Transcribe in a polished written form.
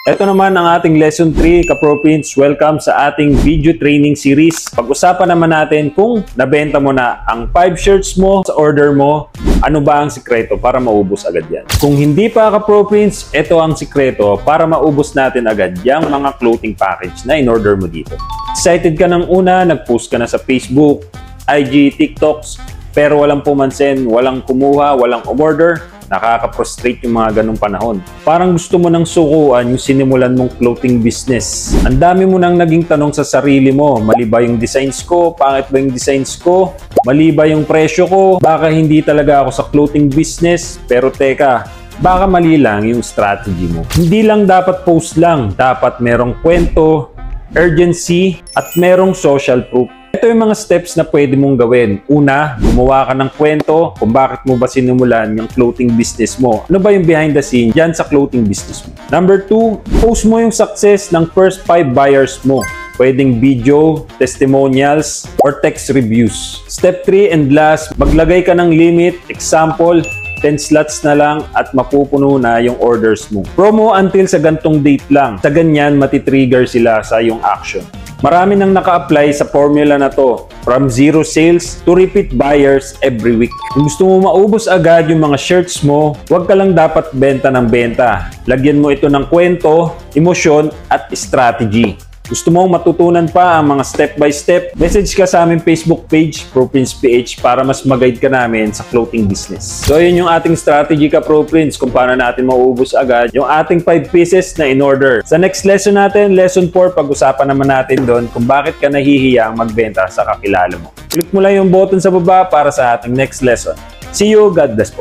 Ito naman ang ating Lesson 3, Kapro Prince. Welcome sa ating video training series. Pag-usapan naman natin kung nabenta mo na ang 5 shirts mo sa order mo, ano ba ang sikreto para maubos agad yan? Kung hindi pa Kapro Prince, ito ang sikreto para maubos natin agad yung mga clothing package na in-order mo dito. Excited ka ng una, nag-post ka na sa Facebook, IG, TikToks, pero walang pumansin, walang kumuha, walang umorder. Nakaka-frustrate yung mga ganong panahon. Parang gusto mo nang sukuan yung sinimulan mong clothing business. Ang dami mo nang naging tanong sa sarili mo, mali ba yung designs ko? Pangit ba yung designs ko? Mali ba yung presyo ko? Baka hindi talaga ako sa clothing business? Pero teka, baka mali lang yung strategy mo. Hindi lang dapat post lang, dapat merong kwento, urgency, at merong social proof. Ito yung mga steps na pwede mong gawin. Una, gumawa ka ng kwento kung bakit mo ba sinimulan yung clothing business mo. Ano ba yung behind the scene dyan sa clothing business mo? Number 2, post mo yung success ng first 5 buyers mo. Pwedeng video, testimonials, or text reviews. Step 3 and last, maglagay ka ng limit. Example, 10 slots na lang at mapupuno na yung orders mo. Promo until sa gantong date lang. Sa ganyan, matitrigger sila sa yung action. Marami nang naka-apply sa formula na to, from zero sales to repeat buyers every week. Kung gusto mo maubos agad yung mga shirts mo, huwag ka lang dapat benta ng benta. Lagyan mo ito ng kwento, emosyon at strategy. Gusto mo matutunan pa ang mga step-by-step? Message ka sa aming Facebook page, Kapro Prince PH, para mas mag-guide ka namin sa clothing business. So yun yung ating strategy, Kapro Prince, kung paano natin mauubos agad yung ating 5 pieces na in-order. Sa next lesson natin, lesson 4, pag-usapan naman natin doon kung bakit ka nahihiyang magbenta sa kakilala mo. Click mo lang yung button sa baba para sa ating next lesson. See you, God bless po.